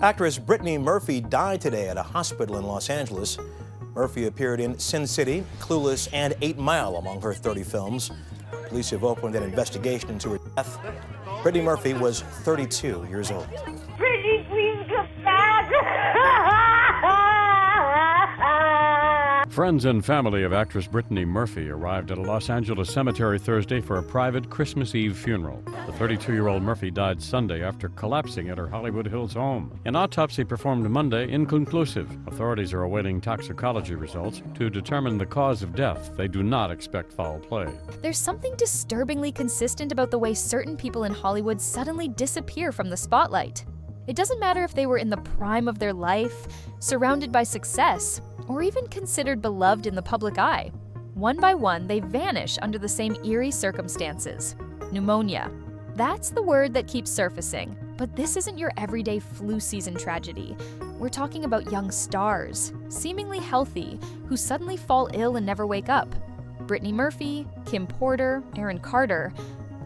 Actress Britney Murphy died today at a hospital in Los Angeles. Murphy appeared in Sin City, Clueless, and 8 Mile among her 30 films. Police have opened an investigation into her death. Britney Murphy was 32 years old. Brittany, please come back! Friends and family of actress Brittany Murphy arrived at a Los Angeles cemetery Thursday for a private Christmas Eve funeral. The 32-year-old Murphy died Sunday after collapsing at her Hollywood Hills home. An autopsy performed Monday inconclusive. Authorities are awaiting toxicology results to determine the cause of death. They do not expect foul play. There's something disturbingly consistent about the way certain people in Hollywood suddenly disappear from the spotlight. It doesn't matter if they were in the prime of their life, surrounded by success, or even considered beloved in the public eye. One by one, they vanish under the same eerie circumstances. Pneumonia. That's the word that keeps surfacing. But this isn't your everyday flu season tragedy. We're talking about young stars, seemingly healthy, who suddenly fall ill and never wake up. Brittany Murphy, Kim Porter, Aaron Carter,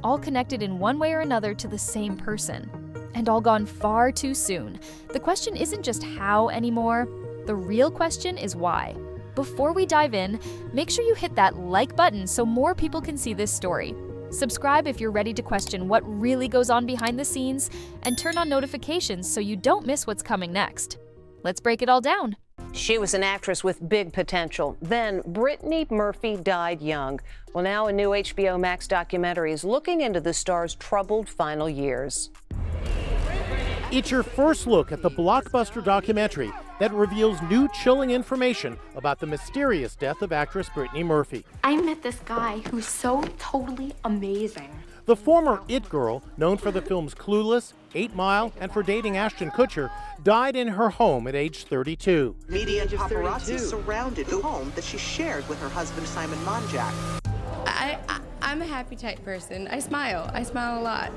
all connected in one way or another to the same person. And all gone far too soon. The question isn't just how anymore. The real question is why. Before we dive in, make sure you hit that like button so more people can see this story. Subscribe if you're ready to question what really goes on behind the scenes, and turn on notifications so you don't miss what's coming next. Let's break it all down. She was an actress with big potential. Then Brittany Murphy died young. Well, now a new HBO Max documentary is looking into the star's troubled final years. It's your first look at the blockbuster documentary that reveals new chilling information about the mysterious death of actress Brittany Murphy. I met this guy who's so totally amazing. The former It Girl, known for the films Clueless, 8 Mile, and for dating Ashton Kutcher, died in her home at age 32. Media and paparazzi surrounded the home that she shared with her husband, Simon Monjack. I'm a happy type person. I smile a lot.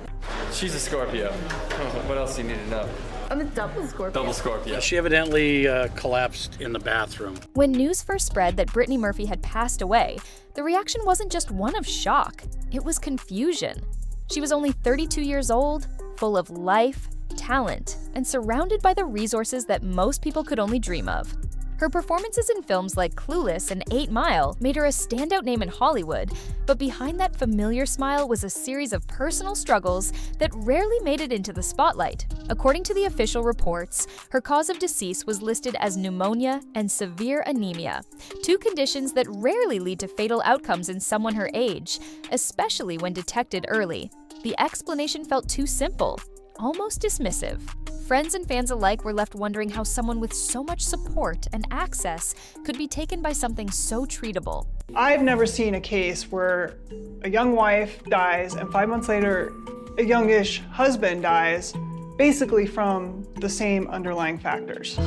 She's a Scorpio. What else do you need to know? I'm a double Scorpio. Double Scorpio. She evidently collapsed in the bathroom. When news first spread that Brittany Murphy had passed away, the reaction wasn't just one of shock, it was confusion. She was only 32 years old, full of life, talent, and surrounded by the resources that most people could only dream of. Her performances in films like Clueless and 8 Mile made her a standout name in Hollywood, but behind that familiar smile was a series of personal struggles that rarely made it into the spotlight. According to the official reports, her cause of decease was listed as pneumonia and severe anemia, two conditions that rarely lead to fatal outcomes in someone her age, especially when detected early. The explanation felt too simple, almost dismissive. Friends and fans alike were left wondering how someone with so much support and access could be taken by something so treatable. I've never seen a case where a young wife dies and 5 months later, a youngish husband dies, basically from the same underlying factors.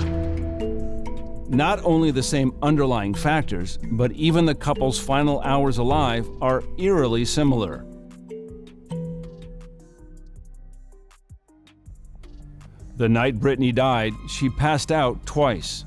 Not only the same underlying factors, but even the couple's final hours alive are eerily similar. The night Brittany died, she passed out twice.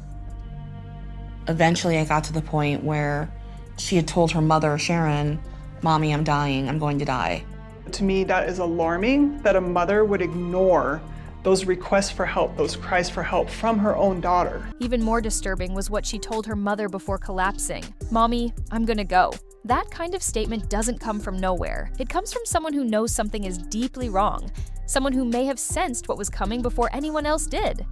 Eventually, I got to the point where she had told her mother, Sharon, "Mommy, I'm dying, I'm going to die." To me, that is alarming that a mother would ignore those requests for help, those cries for help from her own daughter. Even more disturbing was what she told her mother before collapsing. "Mommy, I'm gonna go." That kind of statement doesn't come from nowhere. It comes from someone who knows something is deeply wrong, someone who may have sensed what was coming before anyone else did.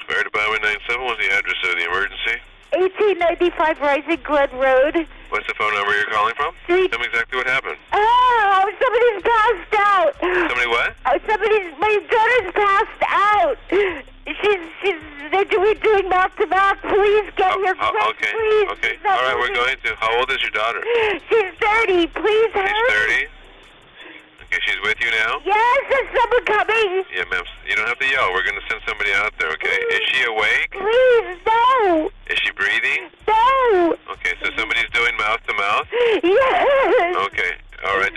Fire Department 97, what's the address of the emergency? 1895 Rising Glen Road. What's the phone number you're calling from? Tell me exactly what happened. Oh, somebody's passed out. Somebody what? My daughter's passed out. We're doing mouth to mouth. Please get here quick, okay, please. okay. All right, we're going to. How old is your daughter? She's 30. Please hurry. She's 30? Okay, she's with you now? Yes, there's someone coming. Yeah, ma'am. You don't have to yell. We're going to send somebody out there, okay? Is she awake? Please, no. Is she breathing? No. Okay, so somebody's doing mouth to mouth? Yes. Okay, all right.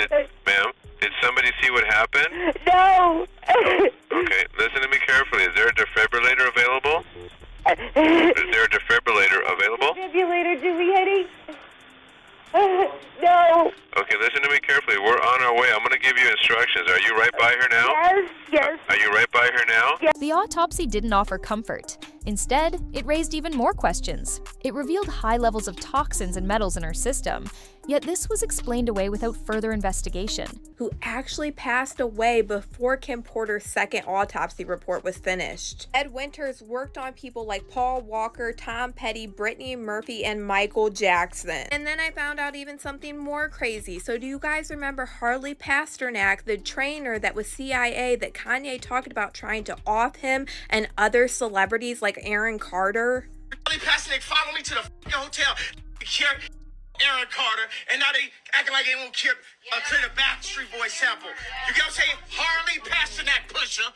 Ma'am, did somebody see what happened? No. Okay, listen to me carefully. Is there a defibrillator available? Is there a defibrillator available? Defibrillator, do we, honey? No. Okay, listen to me carefully. We're on our way. I'm going to give you instructions. Are you right by her now? Yes, yes. Are you right by her now? Yes. The autopsy didn't offer comfort. Instead, it raised even more questions. It revealed high levels of toxins and metals in her system, yet this was explained away without further investigation. Who actually passed away before Kim Porter's second autopsy report was finished. Ed Winters worked on people like Paul Walker, Tom Petty, Brittany Murphy, and Michael Jackson. And then I found out even something more crazy. So do you guys remember Harley Pasternak, the trainer that was CIA that Kanye talked about trying to off him and other celebrities like Aaron Carter? Harley Pasternak followed me to the hotel. Aaron Carter, and now they acting like they won't clear the Backstreet Boys sample. You get what I'm saying? Harley Pasternak, Pusha,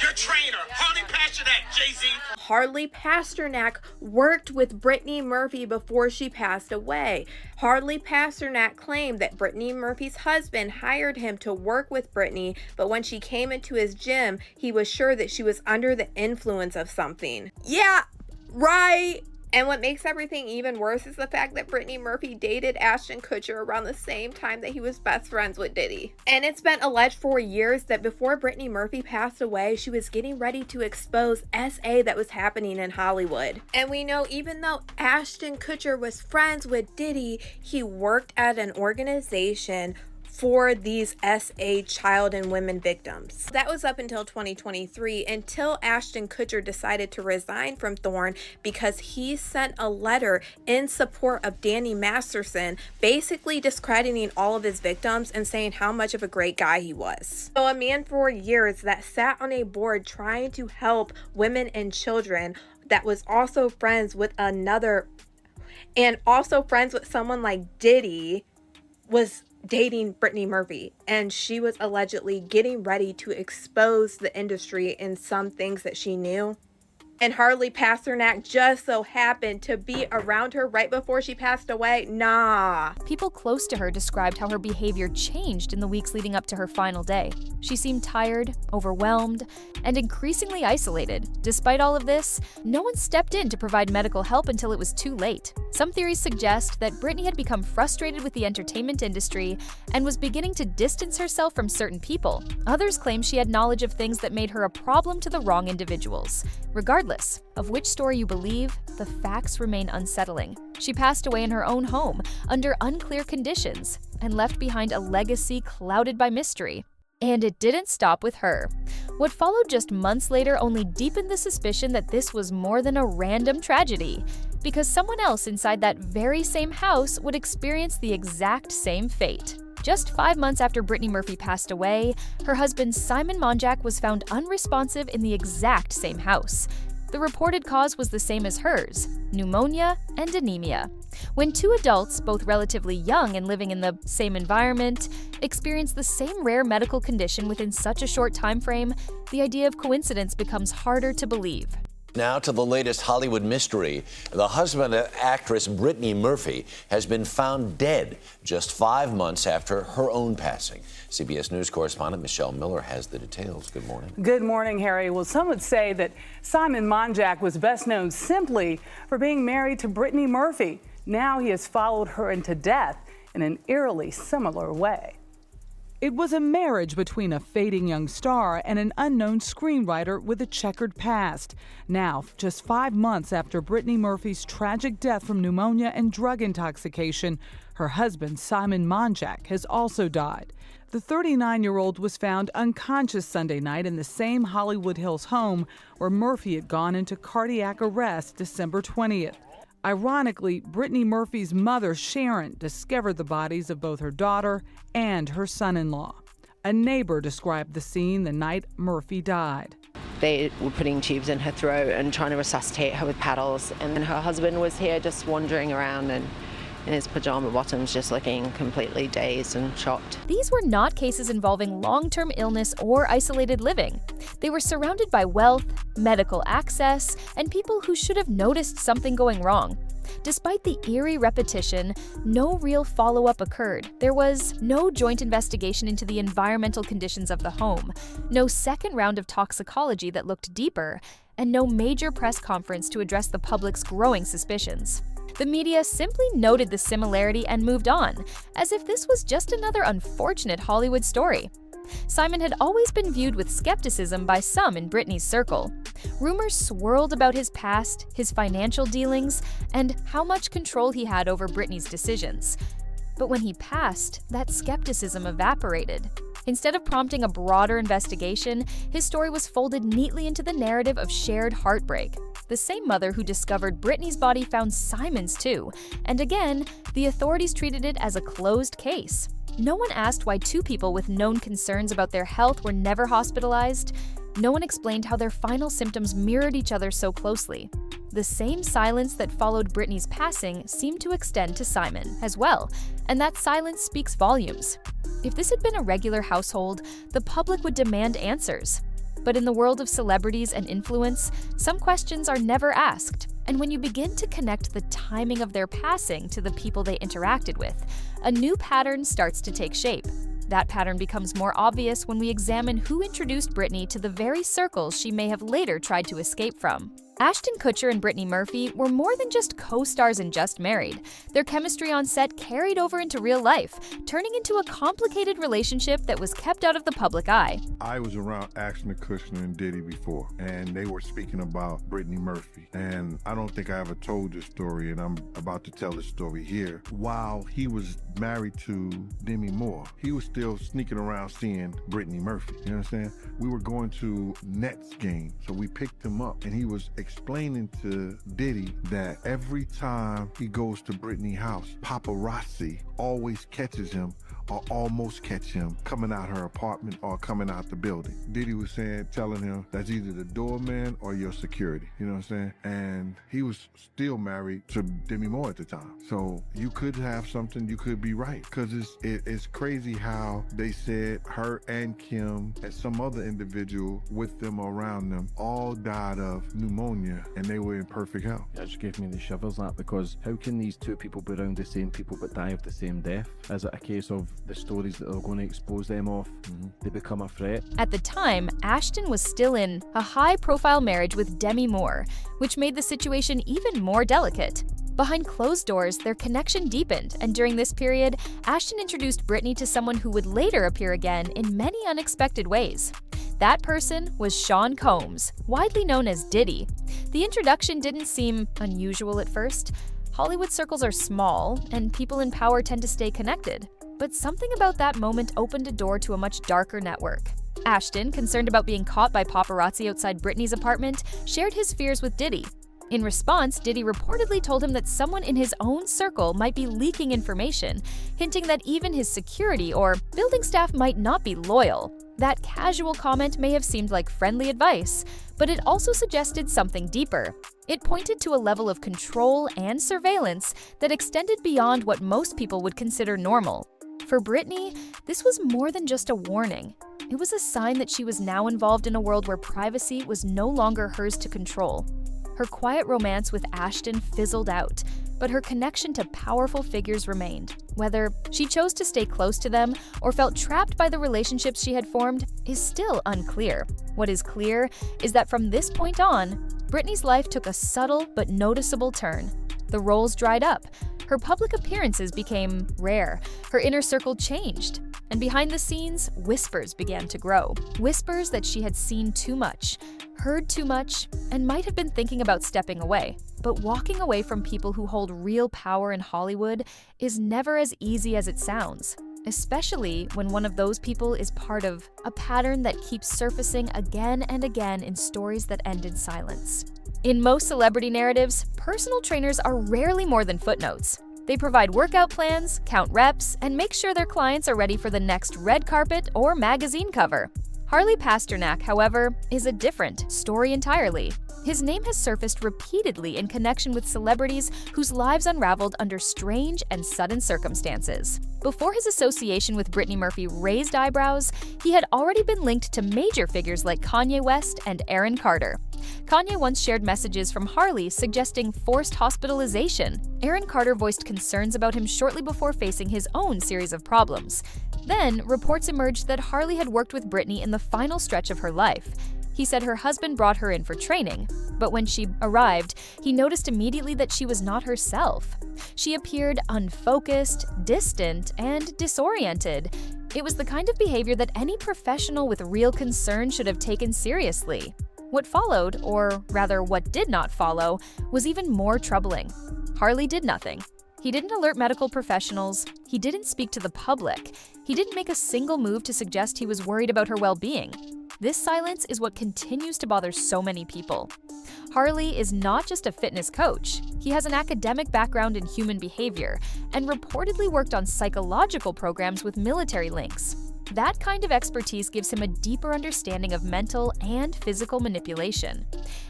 your trainer. Harley Pasternak, Jay-Z. Harley Pasternak worked with Brittany Murphy before she passed away. Harley Pasternak claimed that Brittany Murphy's husband hired him to work with Brittany, but when she came into his gym, he was sure that she was under the influence of something. Yeah, right. And what makes everything even worse is the fact that Brittany Murphy dated Ashton Kutcher around the same time that he was best friends with Diddy. And it's been alleged for years that before Brittany Murphy passed away, she was getting ready to expose SA that was happening in Hollywood. And we know even though Ashton Kutcher was friends with Diddy, he worked at an organization for these SA child and women victims. That was up until 2023, until Ashton Kutcher decided to resign from Thorne because he sent a letter in support of Danny Masterson, basically discrediting all of his victims and saying how much of a great guy he was. So a man for years that sat on a board trying to help women and children, that was also friends with someone like Diddy, was dating Brittany Murphy, and she was allegedly getting ready to expose the industry in some things that she knew. And Harley Pasternak just so happened to be around her right before she passed away? Nah. People close to her described how her behavior changed in the weeks leading up to her final day. She seemed tired, overwhelmed, and increasingly isolated. Despite all of this, no one stepped in to provide medical help until it was too late. Some theories suggest that Britney had become frustrated with the entertainment industry and was beginning to distance herself from certain people. Others claim she had knowledge of things that made her a problem to the wrong individuals. Regardless of which story you believe, the facts remain unsettling. She passed away in her own home under unclear conditions and left behind a legacy clouded by mystery. And it didn't stop with her. What followed just months later only deepened the suspicion that this was more than a random tragedy, because someone else inside that very same house would experience the exact same fate. Just 5 months after Brittany Murphy passed away, her husband Simon Monjack was found unresponsive in the exact same house. The reported cause was the same as hers: pneumonia and anemia. When two adults, both relatively young and living in the same environment, experience the same rare medical condition within such a short time frame, the idea of coincidence becomes harder to believe. Now to the latest Hollywood mystery. The husband of actress Brittany Murphy has been found dead just 5 months after her own passing. CBS News correspondent Michelle Miller has the details. Good morning. Good morning, Harry. Well, some would say that Simon Monjack was best known simply for being married to Brittany Murphy. Now he has followed her into death in an eerily similar way. It was a marriage between a fading young star and an unknown screenwriter with a checkered past. Now, just 5 months after Brittany Murphy's tragic death from pneumonia and drug intoxication, her husband, Simon Monjack, has also died. The 39-year-old was found unconscious Sunday night in the same Hollywood Hills home where Murphy had gone into cardiac arrest December 20th. Ironically, Brittany Murphy's mother, Sharon, discovered the bodies of both her daughter and her son-in-law. A neighbor described the scene the night Murphy died. They were putting tubes in her throat and trying to resuscitate her with paddles, and then her husband was here just wandering around and in his pajama bottoms, just looking completely dazed and shocked. These were not cases involving long-term illness or isolated living. They were surrounded by wealth, medical access, and people who should have noticed something going wrong. Despite the eerie repetition, no real follow-up occurred. There was no joint investigation into the environmental conditions of the home, no second round of toxicology that looked deeper, and no major press conference to address the public's growing suspicions. The media simply noted the similarity and moved on, as if this was just another unfortunate Hollywood story. Simon had always been viewed with skepticism by some in Britney's circle. Rumors swirled about his past, his financial dealings, and how much control he had over Britney's decisions. But when he passed, that skepticism evaporated. Instead of prompting a broader investigation, his story was folded neatly into the narrative of shared heartbreak. The same mother who discovered Britney's body found Simon's too, and again, the authorities treated it as a closed case. No one asked why two people with known concerns about their health were never hospitalized. No one explained how their final symptoms mirrored each other so closely. The same silence that followed Britney's passing seemed to extend to Simon as well, and that silence speaks volumes. If this had been a regular household, the public would demand answers. But in the world of celebrities and influence, some questions are never asked. And when you begin to connect the timing of their passing to the people they interacted with, a new pattern starts to take shape. That pattern becomes more obvious when we examine who introduced Britney to the very circles she may have later tried to escape from. Ashton Kutcher and Brittany Murphy were more than just co-stars in Just Married. Their chemistry on set carried over into real life, turning into a complicated relationship that was kept out of the public eye. I was around Ashton Kutcher and Diddy before, and they were speaking about Brittany Murphy. And I don't think I ever told this story, and I'm about to tell this story here. While he was married to Demi Moore, he was still sneaking around seeing Brittany Murphy. You understand? We were going to Nets game, so we picked him up, and he was explaining to Diddy that every time he goes to Brittany's house, paparazzi always catches him or almost catch him coming out her apartment or coming out the building. Diddy was telling him that's either the doorman or your security, you know what I'm saying? And he was still married to Demi Moore at the time. So you could have something, you could be right. Because it's crazy how they said her and Kim and some other individual with them or around them all died of pneumonia and they were in perfect health. That just gave me the shivers, that, because how can these two people be around the same people but die of the same death? Is it a case of the stories that are going to expose them off, they become a threat? At the time, Ashton was still in a high-profile marriage with Demi Moore, which made the situation even more delicate. Behind closed doors, their connection deepened, and during this period, Ashton introduced Britney to someone who would later appear again in many unexpected ways. That person was Sean Combs, widely known as Diddy. The introduction didn't seem unusual at first. Hollywood circles are small, and people in power tend to stay connected. But something about that moment opened a door to a much darker network. Ashton, concerned about being caught by paparazzi outside Britney's apartment, shared his fears with Diddy. In response, Diddy reportedly told him that someone in his own circle might be leaking information, hinting that even his security or building staff might not be loyal. That casual comment may have seemed like friendly advice, but it also suggested something deeper. It pointed to a level of control and surveillance that extended beyond what most people would consider normal. For Britney, this was more than just a warning. It was a sign that she was now involved in a world where privacy was no longer hers to control. Her quiet romance with Ashton fizzled out, but her connection to powerful figures remained. Whether she chose to stay close to them or felt trapped by the relationships she had formed is still unclear. What is clear is that from this point on, Britney's life took a subtle but noticeable turn. The roles dried up. Her public appearances became rare. Her inner circle changed. And behind the scenes, whispers began to grow. Whispers that she had seen too much, heard too much, and might have been thinking about stepping away. But walking away from people who hold real power in Hollywood is never as easy as it sounds, especially when one of those people is part of a pattern that keeps surfacing again and again in stories that end in silence. In most celebrity narratives, personal trainers are rarely more than footnotes. They provide workout plans, count reps, and make sure their clients are ready for the next red carpet or magazine cover. Harley Pasternak, however, is a different story entirely. His name has surfaced repeatedly in connection with celebrities whose lives unraveled under strange and sudden circumstances. Before his association with Brittany Murphy raised eyebrows, he had already been linked to major figures like Kanye West and Aaron Carter. Kanye once shared messages from Harley suggesting forced hospitalization. Aaron Carter voiced concerns about him shortly before facing his own series of problems. Then, reports emerged that Harley had worked with Britney in the final stretch of her life. He said her husband brought her in for training, but when she arrived, he noticed immediately that she was not herself. She appeared unfocused, distant, and disoriented. It was the kind of behavior that any professional with real concern should have taken seriously. What followed, or rather what did not follow, was even more troubling. Harley did nothing. He didn't alert medical professionals, he didn't speak to the public, he didn't make a single move to suggest he was worried about her well-being. This silence is what continues to bother so many people. Harley is not just a fitness coach. He has an academic background in human behavior and reportedly worked on psychological programs with military links. That kind of expertise gives him a deeper understanding of mental and physical manipulation.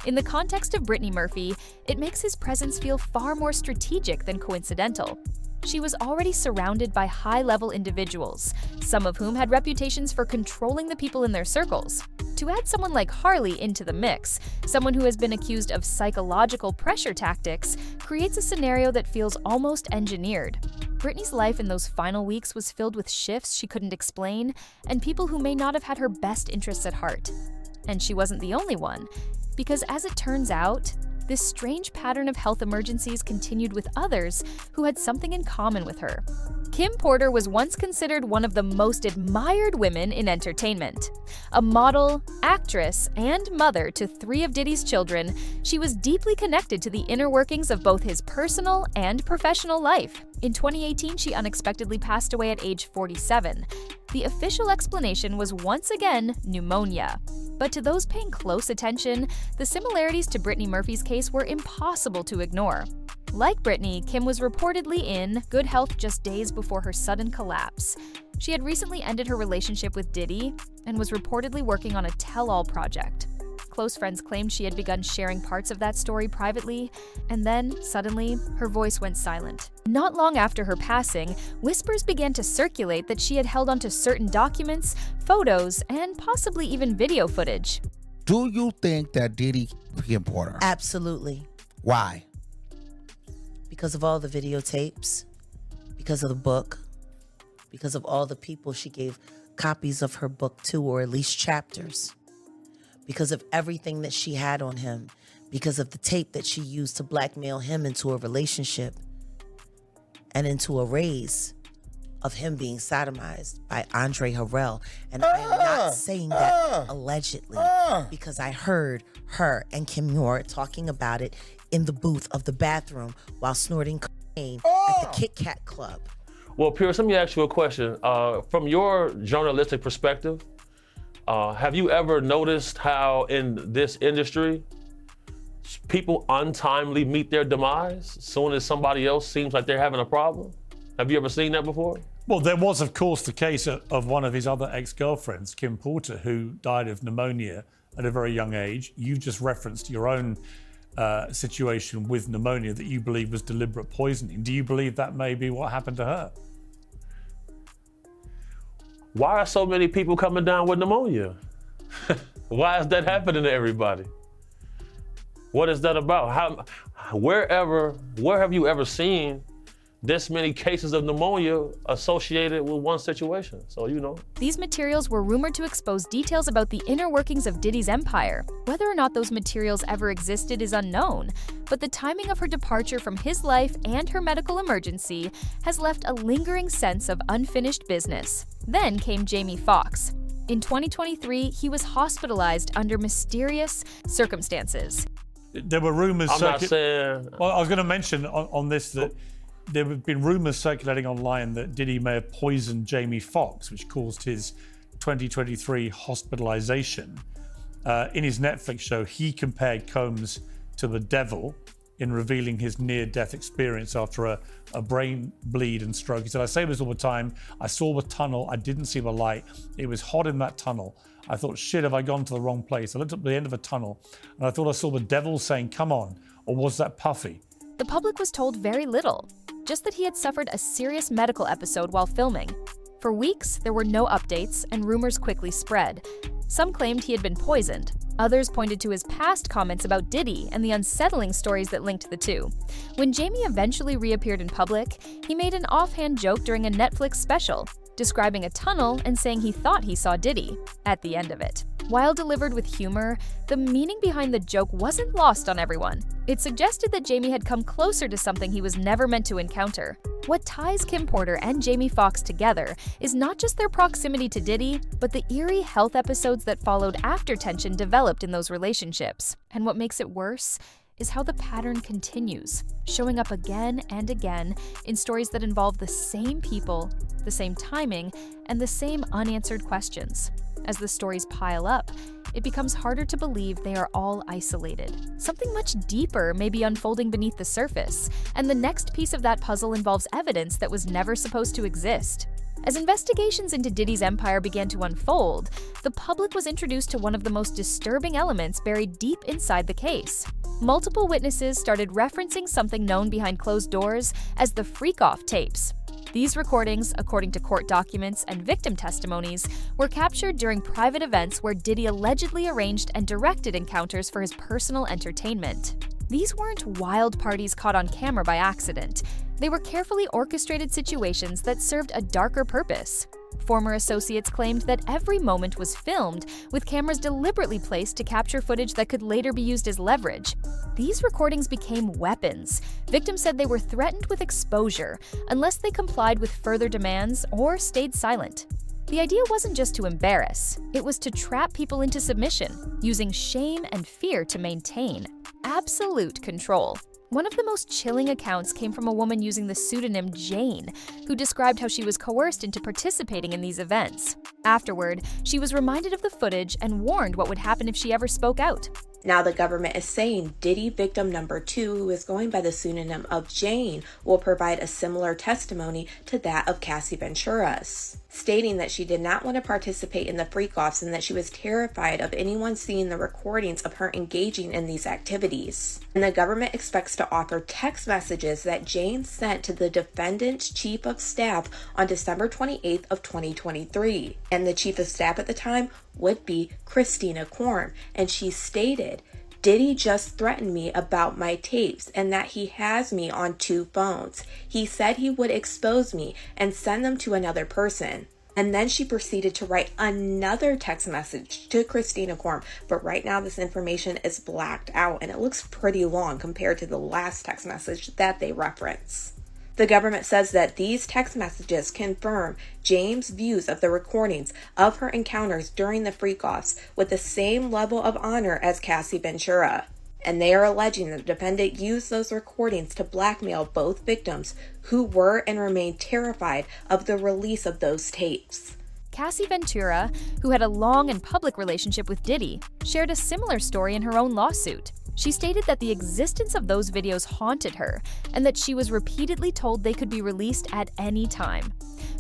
In the context of Britney Murphy, it makes his presence feel far more strategic than coincidental. She was already surrounded by high-level individuals, some of whom had reputations for controlling the people in their circles. To add someone like Harley into the mix, someone who has been accused of psychological pressure tactics, creates a scenario that feels almost engineered. Britney's life in those final weeks was filled with shifts she couldn't explain and people who may not have had her best interests at heart. And she wasn't the only one, because as it turns out, this strange pattern of health emergencies continued with others who had something in common with her. Kim Porter was once considered one of the most admired women in entertainment. A model, actress, and mother to 3 of Diddy's children, she was deeply connected to the inner workings of both his personal and professional life. In 2018, she unexpectedly passed away at age 47. The official explanation was once again pneumonia. But to those paying close attention, the similarities to Britney Murphy's case were impossible to ignore. Like Britney, Kim was reportedly in good health just days before her sudden collapse. She had recently ended her relationship with Diddy and was reportedly working on a tell-all project. Close friends claimed she had begun sharing parts of that story privately, and then, suddenly, her voice went silent. Not long after her passing, whispers began to circulate that she had held onto certain documents, photos, and possibly even video footage. Do you think that Diddy Kim Porter? Absolutely. Why? Because of all the videotapes, because of the book, because of all the people she gave copies of her book to, or at least chapters, because of everything that she had on him, because of the tape that she used to blackmail him into a relationship and into a raise of him being sodomized by Andre Harrell. And I am not saying that allegedly, because I heard her and Kim Muir talking about it in the booth of the bathroom while snorting cocaine at the Kit Kat Club. Well, Pierce, let me ask you a question. From your journalistic perspective, have you ever noticed how in this industry, people untimely meet their demise as soon as somebody else seems like they're having a problem? Have you ever seen that before? Well, there was, of course, the case of one of his other ex-girlfriends, Kim Porter, who died of pneumonia at a very young age. You've just referenced your own situation with pneumonia that you believe was deliberate poisoning. Do you believe that may be what happened to her? Why are so many people coming down with pneumonia? Why is that happening to everybody? What is that about? Where have you ever seen this many cases of pneumonia associated with one situation? So, you know. These materials were rumored to expose details about the inner workings of Diddy's empire. Whether or not those materials ever existed is unknown, but the timing of her departure from his life and her medical emergency has left a lingering sense of unfinished business. Then came Jamie Foxx. In 2023, he was hospitalized under mysterious circumstances. There were rumors. I'm not saying. Well, I was going to mention on this that there have been rumors circulating online that Diddy may have poisoned Jamie Foxx, which caused his 2023 hospitalization. In his Netflix show, he compared Combs to the devil in revealing his near-death experience after a brain bleed and stroke. He said, I say this all the time, I saw the tunnel, I didn't see the light. It was hot in that tunnel. I thought, shit, have I gone to the wrong place? I looked up the end of a tunnel and I thought I saw the devil saying, come on, or was that Puffy? The public was told very little, just that he had suffered a serious medical episode while filming. For weeks, there were no updates and rumors quickly spread. Some claimed he had been poisoned. Others pointed to his past comments about Diddy and the unsettling stories that linked the two. When Jamie eventually reappeared in public, he made an offhand joke during a Netflix special, describing a tunnel and saying he thought he saw Diddy at the end of it. While delivered with humor, the meaning behind the joke wasn't lost on everyone. It suggested that Jamie had come closer to something he was never meant to encounter. What ties Kim Porter and Jamie Foxx together is not just their proximity to Diddy, but the eerie health episodes that followed after tension developed in those relationships. And what makes it worse is how the pattern continues, showing up again and again in stories that involve the same people, the same timing, and the same unanswered questions. As the stories pile up, it becomes harder to believe they are all isolated. Something much deeper may be unfolding beneath the surface, and the next piece of that puzzle involves evidence that was never supposed to exist. As investigations into Diddy's empire began to unfold, the public was introduced to one of the most disturbing elements buried deep inside the case. Multiple witnesses started referencing something known behind closed doors as the freak-off tapes. These recordings, according to court documents and victim testimonies, were captured during private events where Diddy allegedly arranged and directed encounters for his personal entertainment. These weren't wild parties caught on camera by accident. They were carefully orchestrated situations that served a darker purpose. Former associates claimed that every moment was filmed, with cameras deliberately placed to capture footage that could later be used as leverage. These recordings became weapons. Victims said they were threatened with exposure unless they complied with further demands or stayed silent. The idea wasn't just to embarrass, it was to trap people into submission, using shame and fear to maintain absolute control. One of the most chilling accounts came from a woman using the pseudonym Jane, who described how she was coerced into participating in these events. Afterward, she was reminded of the footage and warned what would happen if she ever spoke out. Now the government is saying Diddy victim number 2, who is going by the pseudonym of Jane, will provide a similar testimony to that of Cassie Ventura's, stating that she did not want to participate in the freak-offs and that she was terrified of anyone seeing the recordings of her engaging in these activities. And the government expects to offer text messages that Jane sent to the defendant's chief of staff on December 28th of 2023. And the chief of staff at the time would be Christina Korm, and she stated, "Diddy just threatened me about my tapes and that he has me on 2 phones. He said he would expose me and send them to another person." And then she proceeded to write another text message to Christina Korm, but right now this information is blacked out and it looks pretty long compared to the last text message that they reference. The government says that these text messages confirm James' views of the recordings of her encounters during the freak-offs with the same level of honor as Cassie Ventura. And they are alleging that the defendant used those recordings to blackmail both victims, who were and remain terrified of the release of those tapes. Cassie Ventura, who had a long and public relationship with Diddy, shared a similar story in her own lawsuit. She stated that the existence of those videos haunted her and that she was repeatedly told they could be released at any time.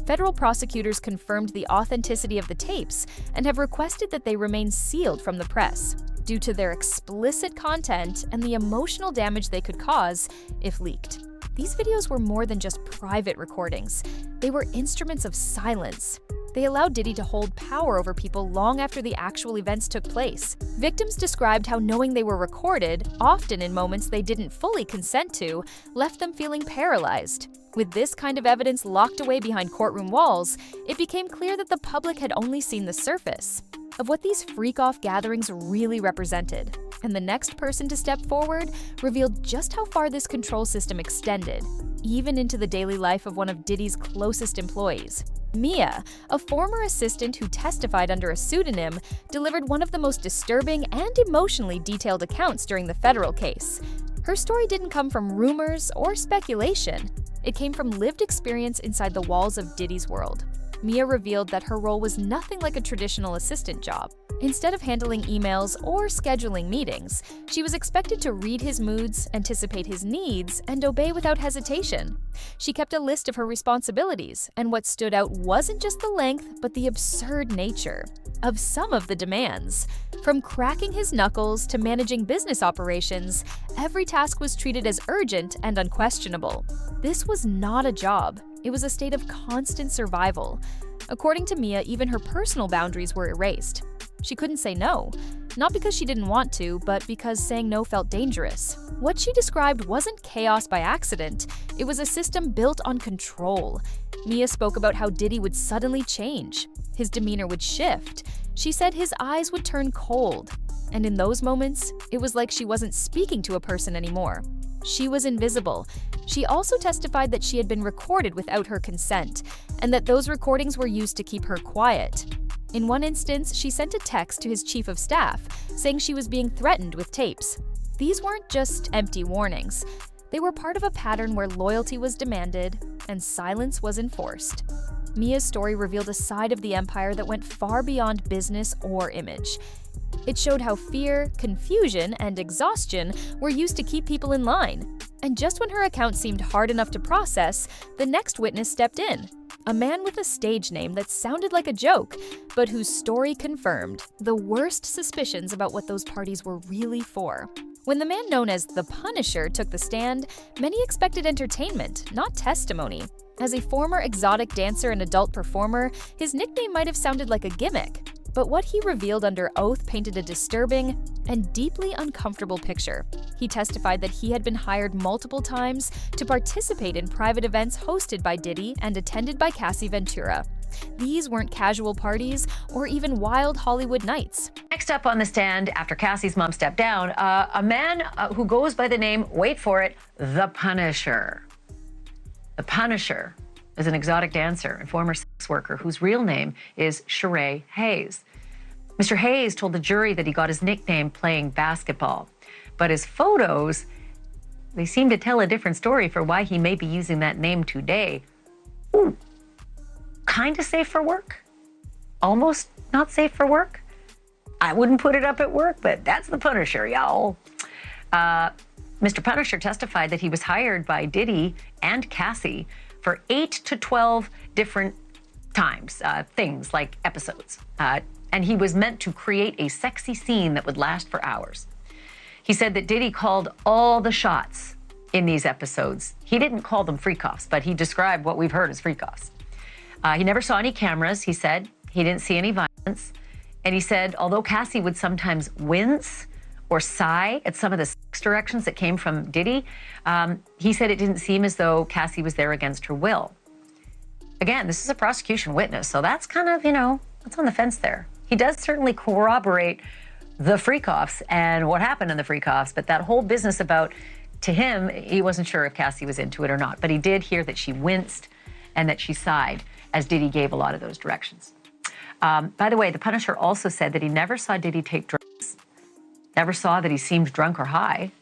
Federal prosecutors confirmed the authenticity of the tapes and have requested that they remain sealed from the press due to their explicit content and the emotional damage they could cause if leaked. These videos were more than just private recordings. They were instruments of silence. They allowed Diddy to hold power over people long after the actual events took place. Victims described how knowing they were recorded, often in moments they didn't fully consent to, left them feeling paralyzed. With this kind of evidence locked away behind courtroom walls, it became clear that the public had only seen the surface of what these freak-off gatherings really represented. And the next person to step forward revealed just how far this control system extended, even into the daily life of one of Diddy's closest employees. Mia, a former assistant who testified under a pseudonym, delivered one of the most disturbing and emotionally detailed accounts during the federal case. Her story didn't come from rumors or speculation. It came from lived experience inside the walls of Diddy's world. Mia revealed that her role was nothing like a traditional assistant job. Instead of handling emails or scheduling meetings, she was expected to read his moods, anticipate his needs, and obey without hesitation. She kept a list of her responsibilities, and what stood out wasn't just the length, but the absurd nature of some of the demands. From cracking his knuckles to managing business operations, every task was treated as urgent and unquestionable. This was not a job. It was a state of constant survival. According to Mia, even her personal boundaries were erased. She couldn't say no. Not because she didn't want to, but because saying no felt dangerous. What she described wasn't chaos by accident. It was a system built on control. Mia spoke about how Diddy would suddenly change. His demeanor would shift. She said his eyes would turn cold. And in those moments, it was like she wasn't speaking to a person anymore. She was invisible. She also testified that she had been recorded without her consent, and that those recordings were used to keep her quiet. In one instance, she sent a text to his chief of staff, saying she was being threatened with tapes. These weren't just empty warnings. They were part of a pattern where loyalty was demanded and silence was enforced. Mia's story revealed a side of the empire that went far beyond business or image. It showed how fear, confusion, and exhaustion were used to keep people in line. And just when her account seemed hard enough to process, the next witness stepped in. A man with a stage name that sounded like a joke, but whose story confirmed the worst suspicions about what those parties were really for. When the man known as the Punisher took the stand, many expected entertainment, not testimony. As a former exotic dancer and adult performer, his nickname might have sounded like a gimmick. But what he revealed under oath painted a disturbing and deeply uncomfortable picture. He testified that he had been hired multiple times to participate in private events hosted by Diddy and attended by Cassie Ventura. These weren't casual parties or even wild Hollywood nights. Next up on the stand, after Cassie's mom stepped down, a man who goes by the name, wait for it, the Punisher. The Punisher is an exotic dancer and former sex worker whose real name is Sheree Hayes. Mr. Hayes told the jury that he got his nickname playing basketball, but his photos, they seem to tell a different story for why he may be using that name today. Ooh, kind of safe for work, almost not safe for work. I wouldn't put it up at work, but that's the Punisher, y'all. Mr. Punisher testified that he was hired by Diddy and Cassie for 8 to 12 different times, things like episodes. And he was meant to create a sexy scene that would last for hours. He said that Diddy called all the shots in these episodes. He didn't call them freak-offs, but he described what we've heard as freak-offs. He never saw any cameras, he said. He didn't see any violence. And he said, although Cassie would sometimes wince or sigh at some of the sex directions that came from Diddy, he said it didn't seem as though Cassie was there against her will. Again, this is a prosecution witness, so that's kind of, that's on the fence there. He does certainly corroborate the freak-offs and what happened in the freak-offs, but that whole business about, to him, he wasn't sure if Cassie was into it or not, but he did hear that she winced and that she sighed as Diddy gave a lot of those directions. By the way, the Punisher also said that he never saw Diddy take drugs, never saw that he seemed drunk or high,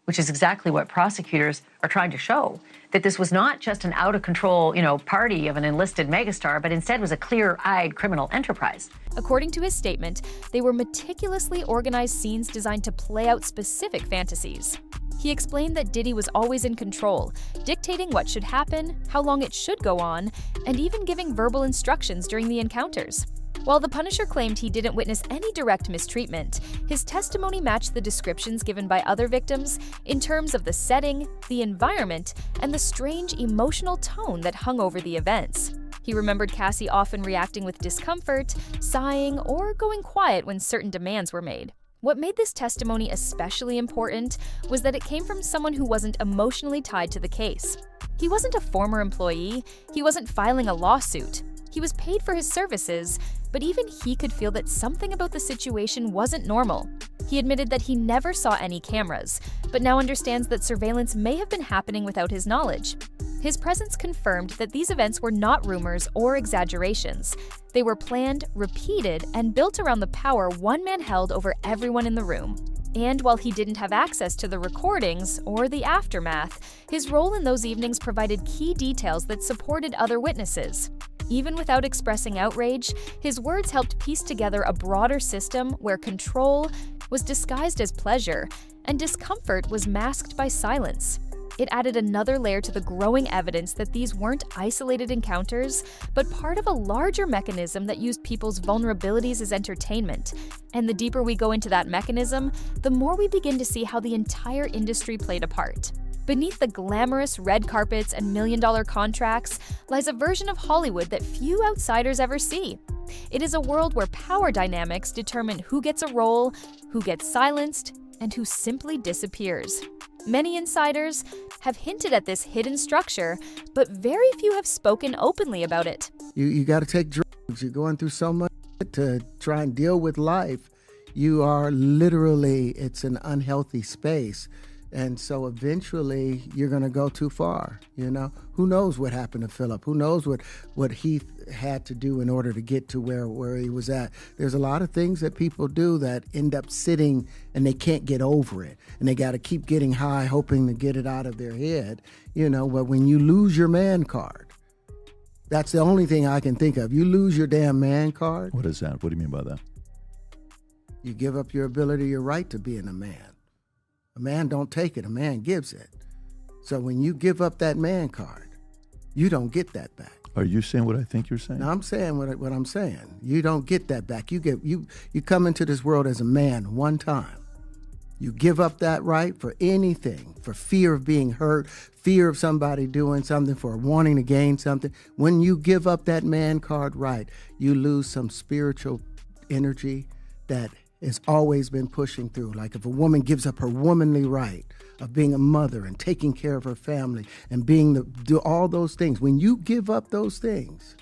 which is exactly what prosecutors are trying to show, that this was not just an out-of-control, party of an enlisted megastar, but instead was a clear-eyed criminal enterprise. According to his statement, they were meticulously organized scenes designed to play out specific fantasies. He explained that Diddy was always in control, dictating what should happen, how long it should go on, and even giving verbal instructions during the encounters. While the Punisher claimed he didn't witness any direct mistreatment, his testimony matched the descriptions given by other victims in terms of the setting, the environment, and the strange emotional tone that hung over the events. He remembered Cassie often reacting with discomfort, sighing, or going quiet when certain demands were made. What made this testimony especially important was that it came from someone who wasn't emotionally tied to the case. He wasn't a former employee, he wasn't filing a lawsuit. He was paid for his services, but even he could feel that something about the situation wasn't normal. He admitted that he never saw any cameras, but now understands that surveillance may have been happening without his knowledge. His presence confirmed that these events were not rumors or exaggerations. They were planned, repeated, and built around the power one man held over everyone in the room. And while he didn't have access to the recordings or the aftermath, his role in those evenings provided key details that supported other witnesses. Even without expressing outrage, his words helped piece together a broader system where control was disguised as pleasure and discomfort was masked by silence. It added another layer to the growing evidence that these weren't isolated encounters, but part of a larger mechanism that used people's vulnerabilities as entertainment. And the deeper we go into that mechanism, the more we begin to see how the entire industry played a part. Beneath the glamorous red carpets and million-dollar contracts lies a version of Hollywood that few outsiders ever see. It is a world where power dynamics determine who gets a role, who gets silenced, and who simply disappears. Many insiders have hinted at this hidden structure, but very few have spoken openly about it. You got to take drugs. You're going through so much to try and deal with life. You are literally, it's an unhealthy space. And so eventually you're going to go too far, you know? Who knows what happened to Philip? Who knows what he had to do in order to get to where he was at? There's a lot of things that people do that end up sitting and they can't get over it. And they got to keep getting high, hoping to get it out of their head, you know? But when you lose your man card, that's the only thing I can think of. You lose your damn man card. What is that? What do you mean by that? You give up your ability, your right to being a man. A man don't take it, a man gives it. So when you give up that man card, you don't get that back. Are you saying what I think you're saying? No, I'm saying what I'm saying. You don't get that back. You come into this world as a man one time. You give up that right for anything, for fear of being hurt, fear of somebody doing something, for wanting to gain something. When you give up that man card right, you lose some spiritual energy that has always been pushing through. Like if a woman gives up her womanly right of being a mother and taking care of her family and do all those things, when you give up those things,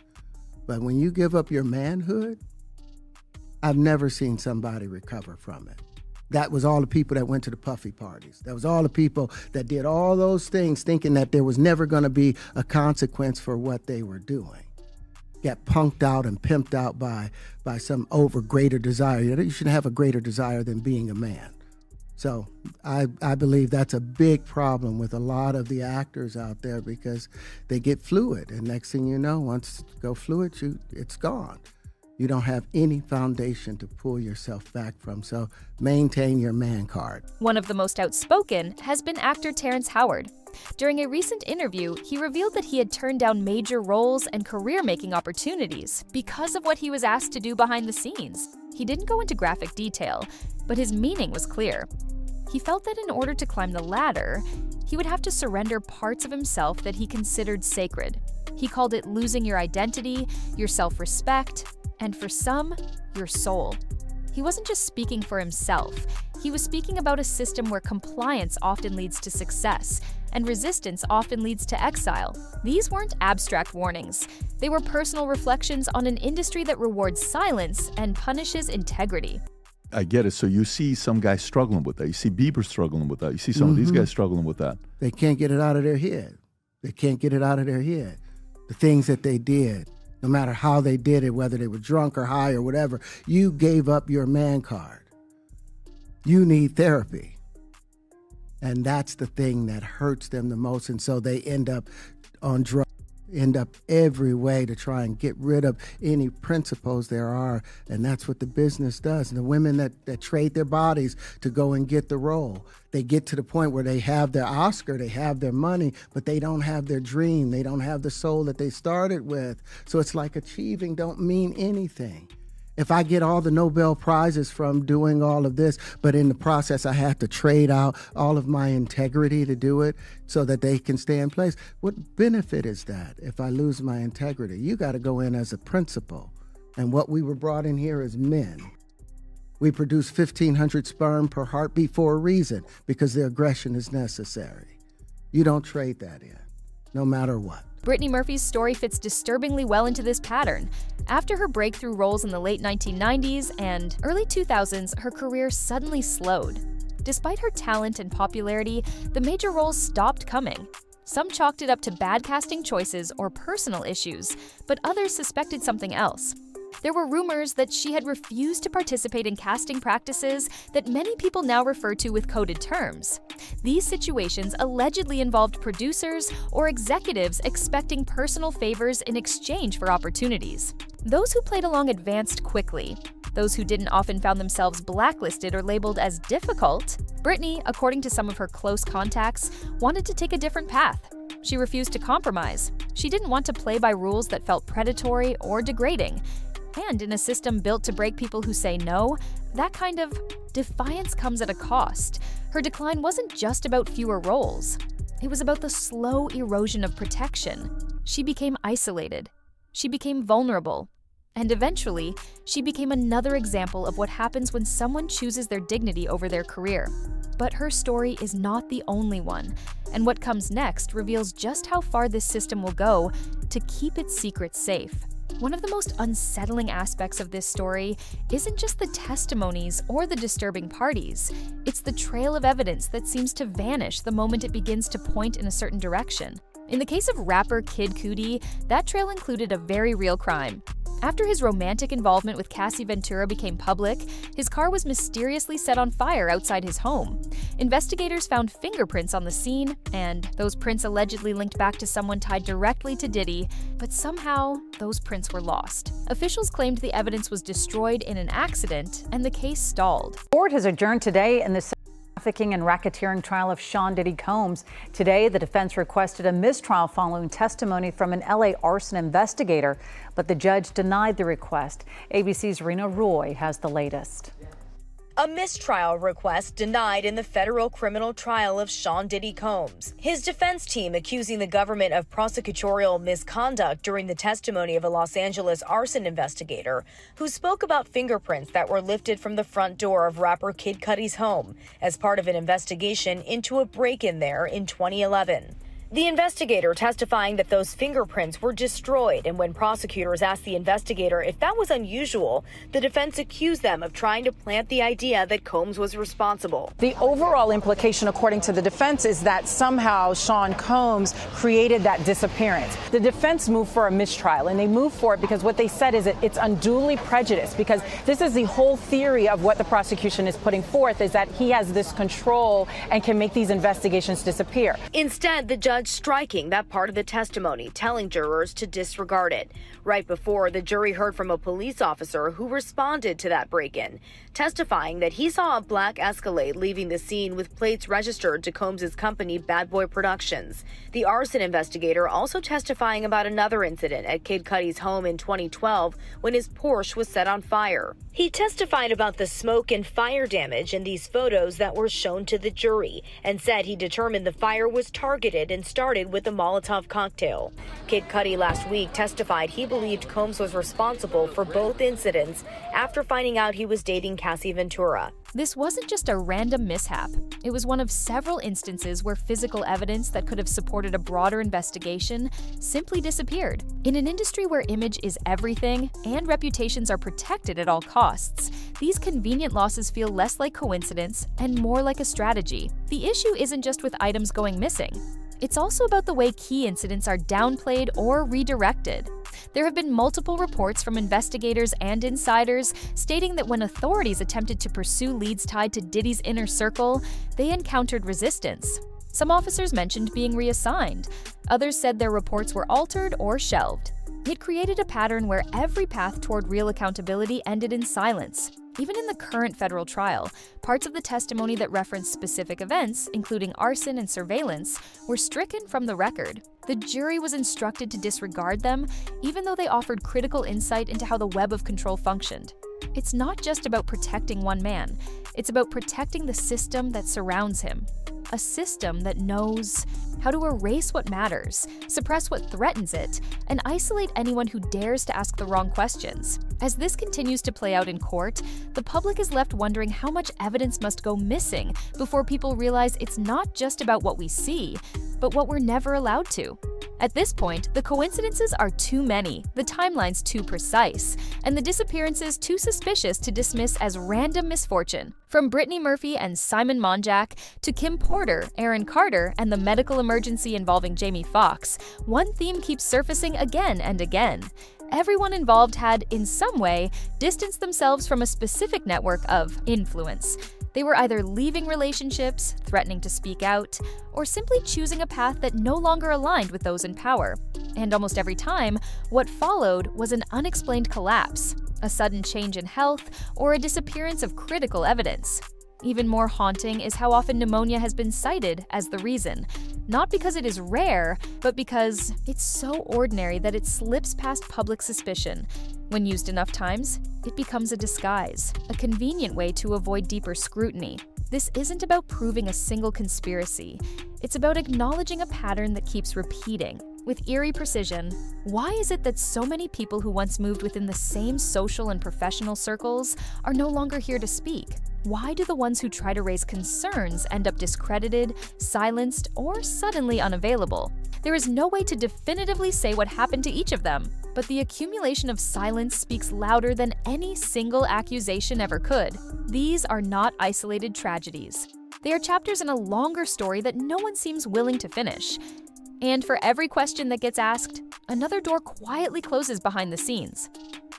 but when you give up your manhood, I've never seen somebody recover from it. That was all the people that went to the puffy parties. That was all the people that did all those things thinking that there was never going to be a consequence for what they were doing. Got punked out and pimped out by some greater desire. You shouldn't have a greater desire than being a man. So I believe that's a big problem with a lot of the actors out there because they get fluid. And next thing you know, once you go fluid, it's gone. You don't have any foundation to pull yourself back from. So maintain your man card. One of the most outspoken has been actor Terrence Howard. During a recent interview, he revealed that he had turned down major roles and career-making opportunities because of what he was asked to do behind the scenes. He didn't go into graphic detail, but his meaning was clear. He felt that in order to climb the ladder, he would have to surrender parts of himself that he considered sacred. He called it losing your identity, your self-respect, and for some, your soul. He wasn't just speaking for himself. He was speaking about a system where compliance often leads to success, and resistance often leads to exile. These weren't abstract warnings. They were personal reflections on an industry that rewards silence and punishes integrity. I get it. So you see some guys struggling with that. You see Bieber struggling with that. You see some of these guys struggling with that. They can't get it out of their head. They can't get it out of their head. The things that they did, no matter how they did it, whether they were drunk or high or whatever, you gave up your man card. You need therapy. And that's the thing that hurts them the most. And so they end up on drugs, end up every way to try and get rid of any principles there are. And that's what the business does. And the women that trade their bodies to go and get the role, they get to the point where they have their Oscar, they have their money, but they don't have their dream. They don't have the soul that they started with. So it's like achieving don't mean anything. If I get all the Nobel Prizes from doing all of this, but in the process I have to trade out all of my integrity to do it so that they can stay in place, what benefit is that if I lose my integrity? You got to go in as a principal. And what we were brought in here as men. We produce 1,500 sperm per heartbeat for a reason, because the aggression is necessary. You don't trade that in, no matter what. Britney Murphy's story fits disturbingly well into this pattern. After her breakthrough roles in the late 1990s and early 2000s, her career suddenly slowed. Despite her talent and popularity, the major roles stopped coming. Some chalked it up to bad casting choices or personal issues, but others suspected something else. There were rumors that she had refused to participate in casting practices that many people now refer to with coded terms. These situations allegedly involved producers or executives expecting personal favors in exchange for opportunities. Those who played along advanced quickly. Those who didn't often found themselves blacklisted or labeled as difficult. Britney, according to some of her close contacts, wanted to take a different path. She refused to compromise. She didn't want to play by rules that felt predatory or degrading. And in a system built to break people who say no, that kind of defiance comes at a cost. Her decline wasn't just about fewer roles. It was about the slow erosion of protection. She became isolated. She became vulnerable. And eventually, she became another example of what happens when someone chooses their dignity over their career. But her story is not the only one, and what comes next reveals just how far this system will go to keep its secrets safe. One of the most unsettling aspects of this story isn't just the testimonies or the disturbing parties, it's the trail of evidence that seems to vanish the moment it begins to point in a certain direction. In the case of rapper Kid Cudi, that trail included a very real crime. After his romantic involvement with Cassie Ventura became public, his car was mysteriously set on fire outside his home. Investigators found fingerprints on the scene, and those prints allegedly linked back to someone tied directly to Diddy, but somehow those prints were lost. Officials claimed the evidence was destroyed in an accident, and the case stalled. Court has adjourned today in the trafficking and racketeering trial of Sean Diddy Combs. Today, the defense requested a mistrial following testimony from an LA arson investigator, but the judge denied the request. ABC's Rena Roy has the latest. A mistrial request denied in the federal criminal trial of Sean Diddy Combs. His defense team accusing the government of prosecutorial misconduct during the testimony of a Los Angeles arson investigator who spoke about fingerprints that were lifted from the front door of rapper Kid Cudi's home as part of an investigation into a break-in there in 2011. The investigator testifying that those fingerprints were destroyed, and when prosecutors asked the investigator if that was unusual, the defense accused them of trying to plant the idea that Combs was responsible. The overall implication, according to the defense, is that somehow Sean Combs created that disappearance. The defense moved for a mistrial, and they moved for it because what they said is it's unduly prejudiced, because this is the whole theory of what the prosecution is putting forth, is that he has this control and can make these investigations disappear. Instead, the judge striking that part of the testimony, telling jurors to disregard it. Right before, the jury heard from a police officer who responded to that break-in, testifying that he saw a black Escalade leaving the scene with plates registered to Combs' company Bad Boy Productions. The arson investigator also testifying about another incident at Kid Cudi's home in 2012 when his Porsche was set on fire. He testified about the smoke and fire damage in these photos that were shown to the jury and said he determined the fire was targeted and started with a Molotov cocktail. Kid Cudi last week testified he believed Combs was responsible for both incidents after finding out he was dating Cassie Ventura. This wasn't just a random mishap. It was one of several instances where physical evidence that could have supported a broader investigation simply disappeared. In an industry where image is everything and reputations are protected at all costs, these convenient losses feel less like coincidence and more like a strategy. The issue isn't just with items going missing. It's also about the way key incidents are downplayed or redirected. There have been multiple reports from investigators and insiders stating that when authorities attempted to pursue leads tied to Diddy's inner circle, they encountered resistance. Some officers mentioned being reassigned. Others said their reports were altered or shelved. It created a pattern where every path toward real accountability ended in silence. Even in the current federal trial, parts of the testimony that referenced specific events, including arson and surveillance, were stricken from the record. The jury was instructed to disregard them, even though they offered critical insight into how the web of control functioned. It's not just about protecting one man, it's about protecting the system that surrounds him. A system that knows how to erase what matters, suppress what threatens it, and isolate anyone who dares to ask the wrong questions. As this continues to play out in court, the public is left wondering how much evidence must go missing before people realize it's not just about what we see, but what we're never allowed to. At this point, the coincidences are too many, the timelines too precise, and the disappearances too suspicious to dismiss as random misfortune. From Britney Murphy and Simon Monjack to Kim Porter, Aaron Carter, and the medical emergency involving Jamie Foxx, one theme keeps surfacing again and again. Everyone involved had, in some way, distanced themselves from a specific network of influence. They were either leaving relationships, threatening to speak out, or simply choosing a path that no longer aligned with those in power. And almost every time, what followed was an unexplained collapse, a sudden change in health, or a disappearance of critical evidence. Even more haunting is how often pneumonia has been cited as the reason, not because it is rare, but because it's so ordinary that it slips past public suspicion. When used enough times, it becomes a disguise, a convenient way to avoid deeper scrutiny. This isn't about proving a single conspiracy. It's about acknowledging a pattern that keeps repeating. With eerie precision, why is it that so many people who once moved within the same social and professional circles are no longer here to speak? Why do the ones who try to raise concerns end up discredited, silenced, or suddenly unavailable? There is no way to definitively say what happened to each of them, but the accumulation of silence speaks louder than any single accusation ever could. These are not isolated tragedies. They are chapters in a longer story that no one seems willing to finish. And for every question that gets asked, another door quietly closes behind the scenes.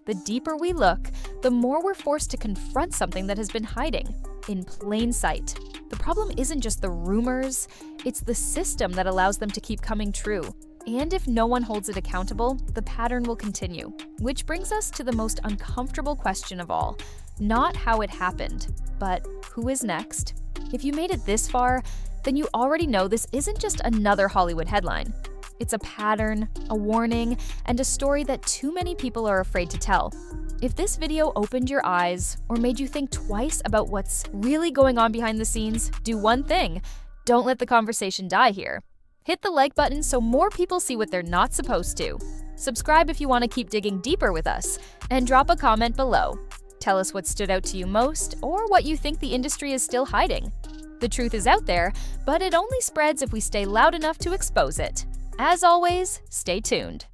The deeper we look, the more we're forced to confront something that has been hiding, in plain sight. The problem isn't just the rumors, it's the system that allows them to keep coming true. And if no one holds it accountable, the pattern will continue. Which brings us to the most uncomfortable question of all. Not how it happened, but who is next? If you made it this far, then you already know this isn't just another Hollywood headline. It's a pattern, a warning, and a story that too many people are afraid to tell. If this video opened your eyes or made you think twice about what's really going on behind the scenes, do one thing. Don't let the conversation die here. Hit the like button so more people see what they're not supposed to. Subscribe if you want to keep digging deeper with us, and drop a comment below. Tell us what stood out to you most or what you think the industry is still hiding. The truth is out there, but it only spreads if we stay loud enough to expose it. As always, stay tuned.